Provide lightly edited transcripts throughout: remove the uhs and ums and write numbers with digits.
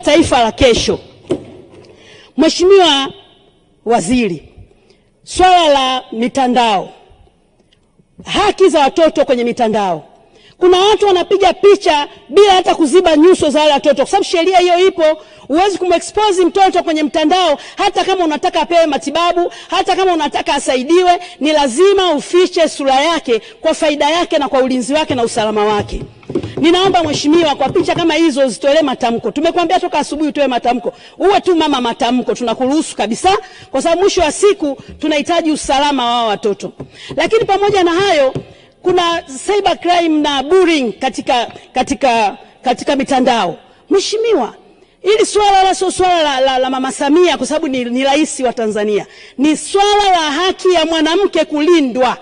taifa la kesho. Mheshimiwa Waziri, swala la mitandao, haki za watoto kwenye mitandao. Kuna watu wanapiga picha bila hata kuziba nyuso za wale watoto, kwa sababu sheria hiyo ipo. Huwezi kumexpose mtoto kwenye mtandao, hata kama unataka apewe matibabu, hata kama unataka asaidiwe, ni lazima ufiche sura yake kwa faida yake na kwa ulinzi wake na usalama wake. Ninaomba mheshimiwa, kwa picha kama hizo zitolee matamko. Tumekuambia toka asubuhi utoe matamko. Uwe tu mama matamko, tunakuruhusu kabisa, kwa sababu mwisho wa siku tunahitaji usalama wa watoto. Lakini pamoja na hayo, kuna cyber crime na bullying katika mitandao. Mheshimiwa, hili swala sio swala la Mama Samia kwa sababu ni rais wa Tanzania. Ni swala la haki ya mwanamke kulindwa.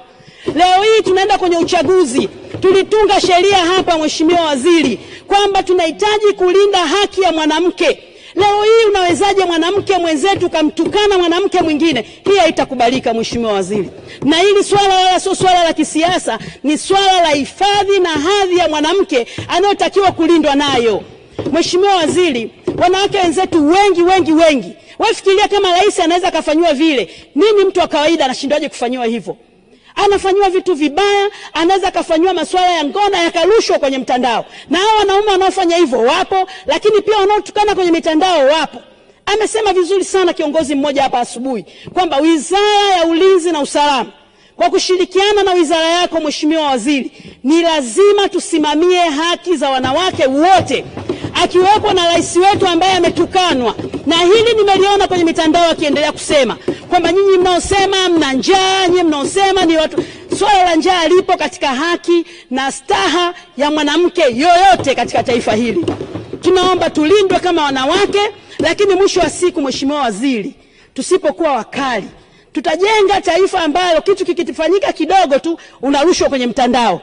Leo hii tunaenda kwenye uchaguzi. Tulitunga sheria hapa Mheshimiwa Waziri kwamba tunahitaji kulinda haki ya mwanamke. Leo hii unawezaje mwanamke mwenzetu kamtukana mwanamke mwingine? Hii haitakubalika Mheshimiwa Waziri. Na hili swala wala sio swala la kisiasa, ni swala la hifadhi na hadhi ya mwanamke anayotakiwa kulindwa nayo. Mheshimiwa Waziri, wanawake wenzetu wengi. Wafikiria kama rais anaweza kafanywa vile. Nini mtu wa kawaida anashindwaje kufanywa hivyo? Anafanywa vitu vibaya, anaweza kafanywa masuala ya ngono yakarushwa kwenye mtandao. Na hao wanaume wanaofanya hivyo wapo, lakini pia wanaotukana kwenye mitandao wapo. Amesema vizuri sana kiongozi mmoja hapa asubuhi kwamba Wizara ya Ulinzi na Usalama kwa kushirikiana na wizara yako Mheshimiwa Waziri, ni lazima tusimamie haki za wanawake wote, akiwepo na rais wetu ambaye ametukanwa. Na hili nimeliona kwenye mitandao akiendelea kusema kwamba nyinyi mnaosema mna njaa, nyinyi mnaosema ni watu. Swala la njaa lipo katika haki na staha ya mwanamke yoyote katika taifa hili. Tunaomba tulindwe kama wanawake, lakini mwisho wa siku Mheshimiwa Waziri, tusipokuwa wakali, tutajenga taifa ambalo kitu kikifanyika kidogo tu unarushwa kwenye mtandao.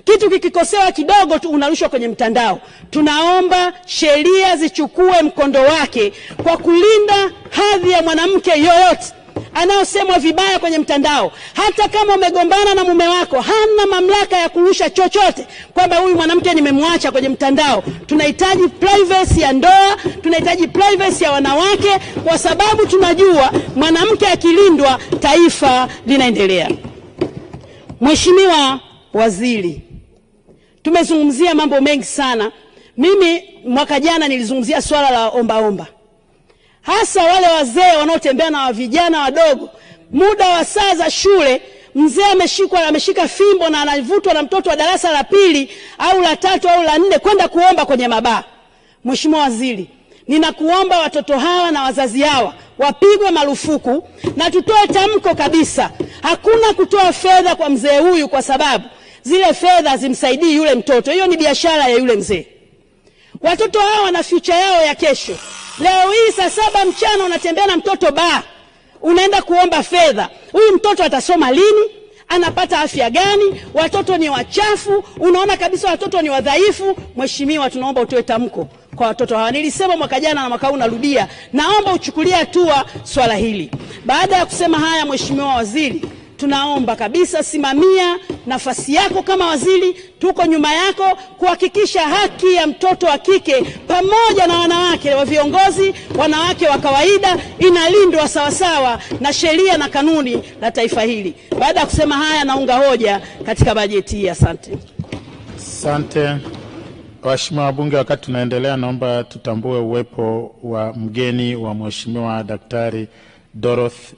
Kitu kikikosewa kidogo tu unarushwa kwenye mtandao. Tunaomba sheria zichukue mkondo wake kwa kulinda hadhi ya mwanamke yoyote anaosemwa vibaya kwenye mtandao. Hata kama umegombana na mume wako, hana mamlaka ya kurusha chochote kwamba huyu mwanamke nimemwacha kwenye mtandao. Tunahitaji privacy ya ndoa, tunahitaji privacy ya wanawake, kwa sababu tunajua mwanamke akilindwa taifa linaendelea. Mheshimiwa Waziri, tumezungumzia mambo mengi sana. Mimi mwaka jana nilizungumzia swala la omba. Hasa wale wazee wanaotembea na vijana wadogo. Muda wa saa za shule, mzee ameshika fimbo na anavutwa na mtoto wa darasa la 2 au la 3 au la 4 kwenda kuomba kwenye mabaa. Mheshimiwa Waziri, ninakuomba watoto hawa na wazazi hawa wapigwe marufuku, na tutoe tamko kabisa. Hakuna kutoa fedha kwa mzee huyu, kwa sababu zile fedha zimsaidii yule mtoto. Hiyo ni biashara ya yule mzee. Watoto hawa wana future yao ya kesho. Leo hii saa 7 mchana unatembea na mtoto baa, unaenda kuomba fedha. Huyu mtoto atasoma lini? Anapata afya gani? Watoto ni wachafu, unaona kabisa watoto ni wadhaifu. Mheshimiwa, tunaomba utoe tamko kwa watoto hawa. Nilisema mwaka jana na mwaka huu narudia, naomba uchukulie hatua swala hili. Baada ya kusema haya, Mheshimiwa Waziri, tunaomba kabisa simamia nafasi yako kama waziri. Tuko nyuma yako kuhakikisha haki ya mtoto wa kike pamoja na wanawake wa viongozi, wanawake wa kawaida, inalindwa sawasawa na sheria na kanuni la taifa hili. Baada ya kusema haya, naunga hoja katika bajeti hii. Asante. Asante. Waheshimiwa wabunge, wakati tunaendelea, naomba tutambue uwepo wa mgeni wa Mheshimiwa Daktari Dorothy